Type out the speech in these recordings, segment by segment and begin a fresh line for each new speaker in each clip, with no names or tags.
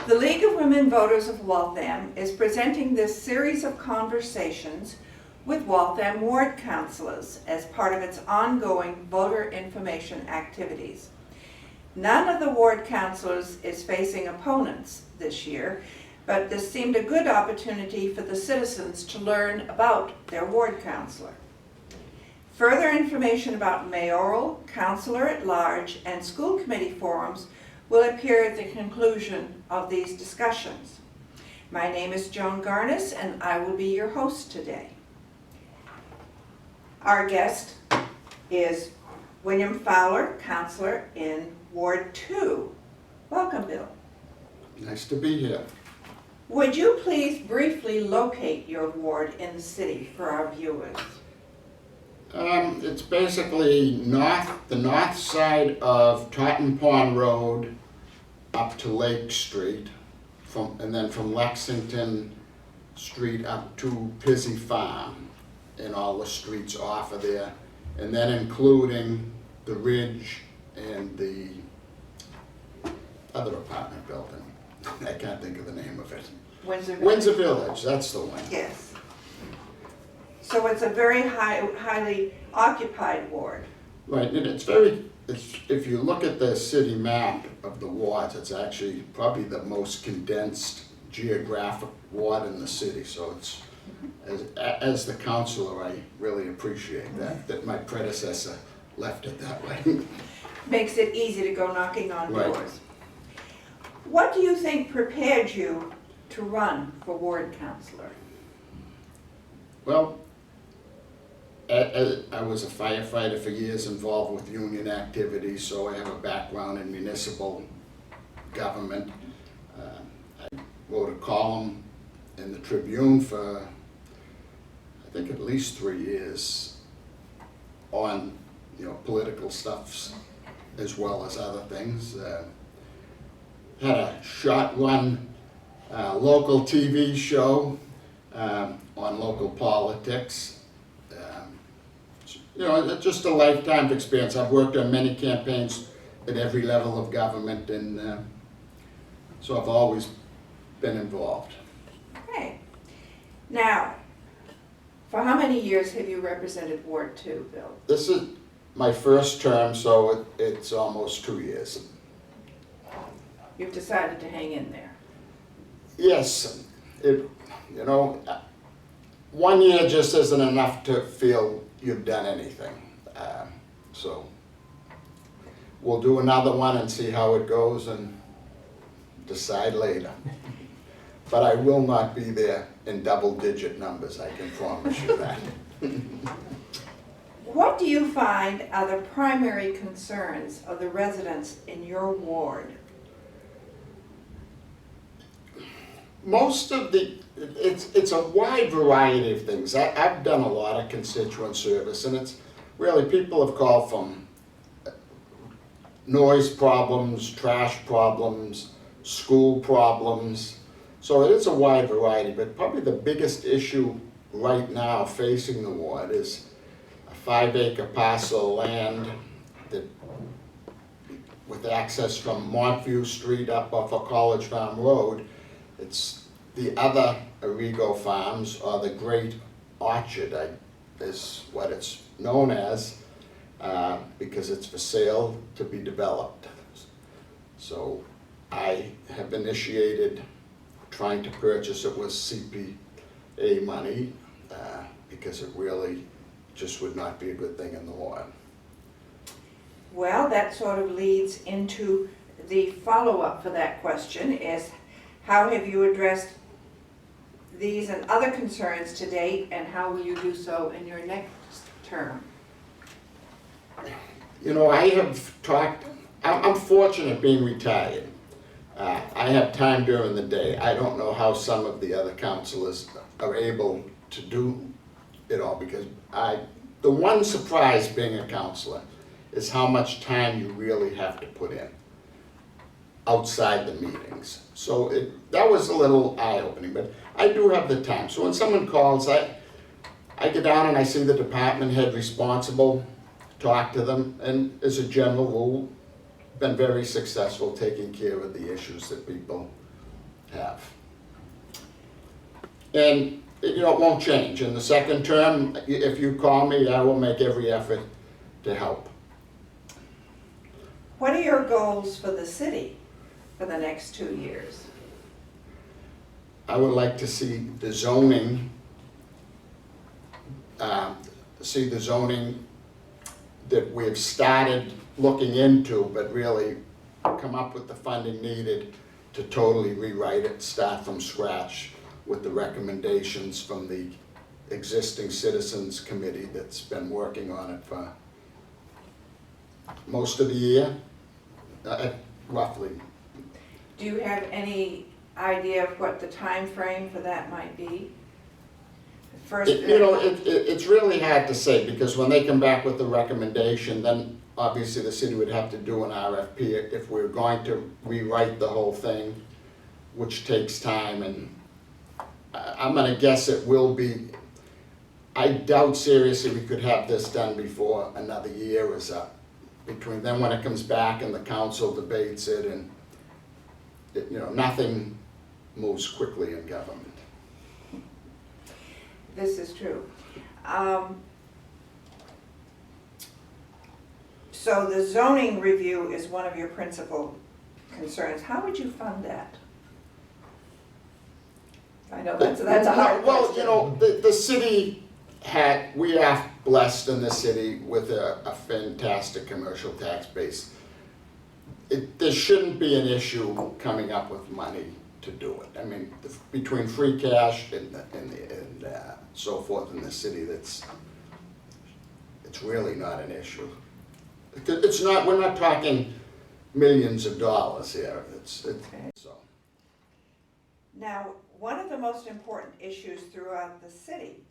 The League of Women Voters of Waltham is presenting this series of conversations with Waltham Ward Councillors as part of its ongoing voter information activities. None of the ward councillors is facing opponents this year, but this seemed a good opportunity for the citizens to learn about their ward councillor. Further information about mayoral, councillor at large, and school committee forums will appear at the conclusion of these discussions. My name is Joan Garnis, and I will be your host today. Our guest is William Fowler, councillor in Ward 2. Welcome, Bill.
Nice to be here.
Would you please briefly locate your ward in the city for our viewers?
It's basically the north side of Totten Pond Road up to Lake Street, and then from Lexington Street up to Pizzy Farm, and all the streets off of there, and then including the Ridge and the other apartment building. I can't think of the name of it. Windsor Village, that's the one.
Yes. So it's a very highly occupied ward.
Right, and if you look at the city map of the wards, it's actually probably the most condensed geographic ward in the city. So it's, as the councillor, I really appreciate that my predecessor left it that way.
Makes it easy to go knocking on
Right.
doors. What do you think prepared you to run for ward councillor?
Well, I was a firefighter for years, involved with union activities, so I have a background in municipal government. I wrote a column in the Tribune for, I think, at least 3 years on, political stuff as well as other things. Had a short-run local TV show on local politics. Just a lifetime experience. I've worked on many campaigns at every level of government, and so I've always been involved.
Okay. Now, for how many years have you represented Ward 2, Bill?
This is my first term, so it's almost 2 years.
You've decided to hang in there.
Yes, 1 year just isn't enough to feel you've done anything. So we'll do another one and see how it goes and decide later. But I will not be there in double-digit numbers, I can promise you that.
What do you find are the primary concerns of the residents in your ward?
Most of it's a wide variety of things. I've done a lot of constituent service, and it's really, people have called from noise problems, trash problems, school problems. So it is a wide variety, but probably the biggest issue right now facing the ward is a 5-acre parcel of land that, with access from Montview Street up off of College Farm Road. It's the other Arrigo Farms, or the Great Orchard, is what it's known as, because it's for sale to be developed. So I have initiated trying to purchase it with CPA money, because it really just would not be a good thing in the ward.
Well, that sort of leads into the follow-up for that question is, how have you addressed these and other concerns to date, and how will you do so in your next term?
I have talked, I'm fortunate being retired. I have time during the day. I don't know how some of the other councillors are able to do it all, because the one surprise being a councillor is how much time you really have to put in outside the meetings. So that was a little eye-opening, but I do have the time. So when someone calls, I get down and I see the department head responsible, talk to them, and as a general rule, been very successful taking care of the issues that people have. And, you know, it won't change. In the second term, if you call me, I will make every effort to help.
What are your goals for the city for the next 2 years?
I would like to see the zoning, that we've started looking into, but really come up with the funding needed to totally rewrite it, start from scratch with the recommendations from the existing citizens committee that's been working on it for most of the year, roughly.
Do you have any idea of what the time frame for that might be? First,
It's really hard to say, because when they come back with the recommendation, then obviously the city would have to do an RFP if we're going to rewrite the whole thing, which takes time, and I'm gonna guess it will be, I doubt seriously we could have this done before another year is up. Between then, when it comes back and the council debates it, and nothing moves quickly in government.
this is true. So the zoning review is one of your principal concerns. How would you fund that? I know that's a hard question.
Well, the city we are blessed in the city with a fantastic commercial tax base. There shouldn't be an issue coming up with money to do it. I mean, between free cash and so forth in the city, it's really not an issue. It's not. We're not talking millions of dollars here.
Okay.
So.
Now, one of the most important issues throughout the city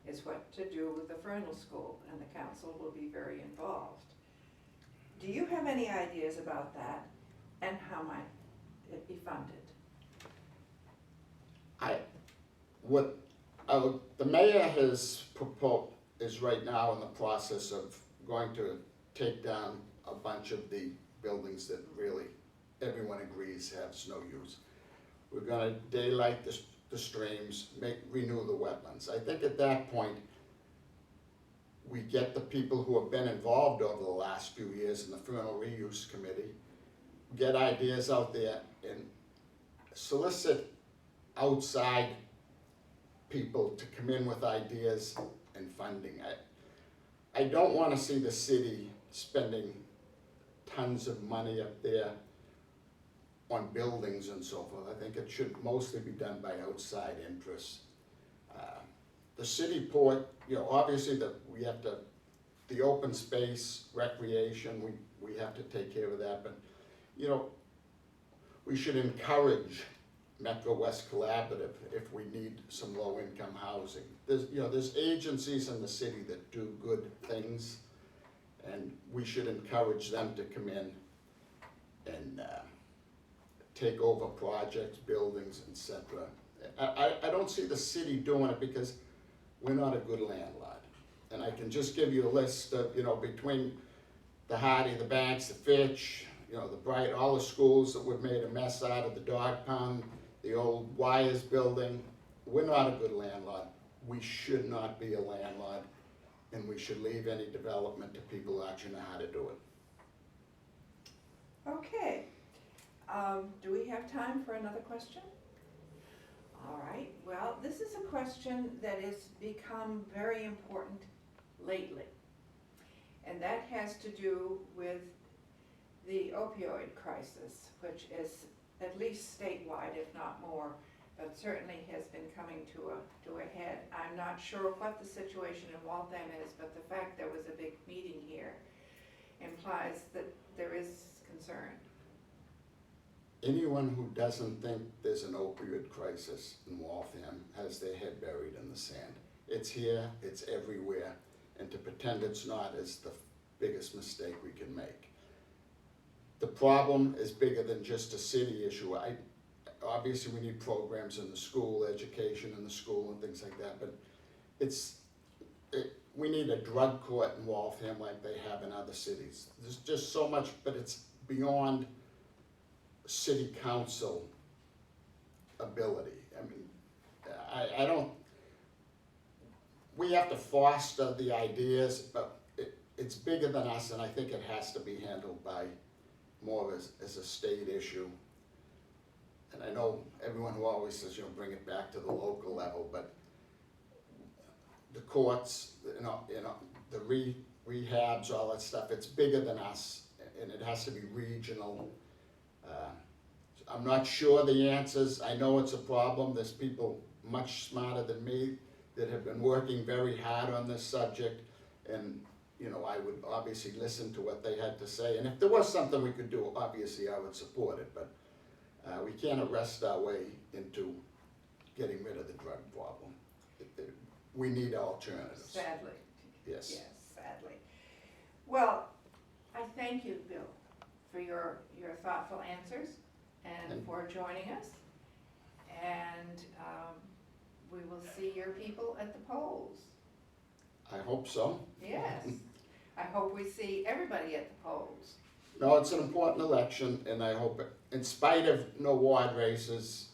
is what to do with the Fernal School, and the council will be very involved. Do you have any ideas about that, and how might it be funded?
The mayor has proposed, is right now in the process of going to take down a bunch of the buildings that really everyone agrees have no use. We're gonna daylight the streams, renew the wetlands. I think at that point, we get the people who have been involved over the last few years in the Fernal Reuse Committee, get ideas out there and solicit outside people to come in with ideas and funding. I don't want to see the city spending tons of money up there on buildings and so forth. I think it should mostly be done by outside interests. The city port, obviously we have to, the open space, recreation, we have to take care of that, but we should encourage Metro West Collaborative if we need some low-income housing. There's agencies in the city that do good things, and we should encourage them to come in and take over projects, buildings, etc. I don't see the city doing it because we're not a good landlord. And I can just give you a list of, between the Hardy, the Banks, the Fitch, the Bright, all the schools that we've made a mess out of, the dog pound, the old Wires building. We're not a good landlord. We should not be a landlord, and we should leave any development to people who actually know how to do it.
Okay. Do we have time for another question? All right. Well, this is a question that has become very important lately, and that has to do with the opioid crisis, which is at least statewide, if not more, but certainly has been coming to a head. I'm not sure what the situation in Waltham is, but the fact there was a big meeting here implies that there is concern.
Anyone who doesn't think there's an opioid crisis in Waltham has their head buried in the sand. It's here, it's everywhere, and to pretend it's not is the biggest mistake we can make. The problem is bigger than just a city issue. Obviously we need programs in the school, education in the school and things like that, but we need a drug court in Waltham like they have in other cities. There's just so much, but it's beyond city council ability. I mean, I don't, we have to foster the ideas, but it's bigger than us, and I think it has to be handled by more as a state issue. And I know everyone who always says, you know, bring it back to the local level, but the courts, you know, the rehabs, all that stuff, it's bigger than us, and it has to be regional. I'm not sure the answers. I know it's a problem. There's people much smarter than me that have been working very hard on this subject, and you know, I would obviously listen to what they had to say, and if there was something we could do, obviously I would support it, but we can't arrest our way into getting rid of the drug problem. We need alternatives.
Sadly.
Yes.
Yes, sadly. Well, I thank you, Bill, for your thoughtful answers and for joining us. And we will see your people at the polls.
I hope so.
Yes. I hope we see everybody at the polls.
No, it's an important election, and I hope, in spite of no ward races,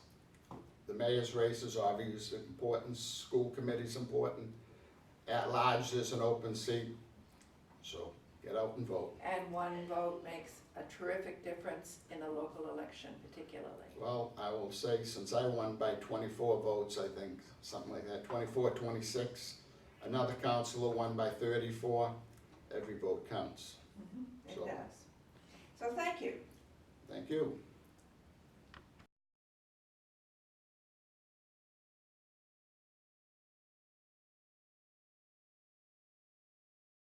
the mayor's race is obviously important, school committee's important, at large there's an open seat, so get out and vote.
And one vote makes a terrific difference in a local election particularly.
Well, I will say, since I won by 24 votes, I think, something like that, 24, 26, another councilor won by 34, every vote counts.
It
So-
does. So thank you.
Thank you.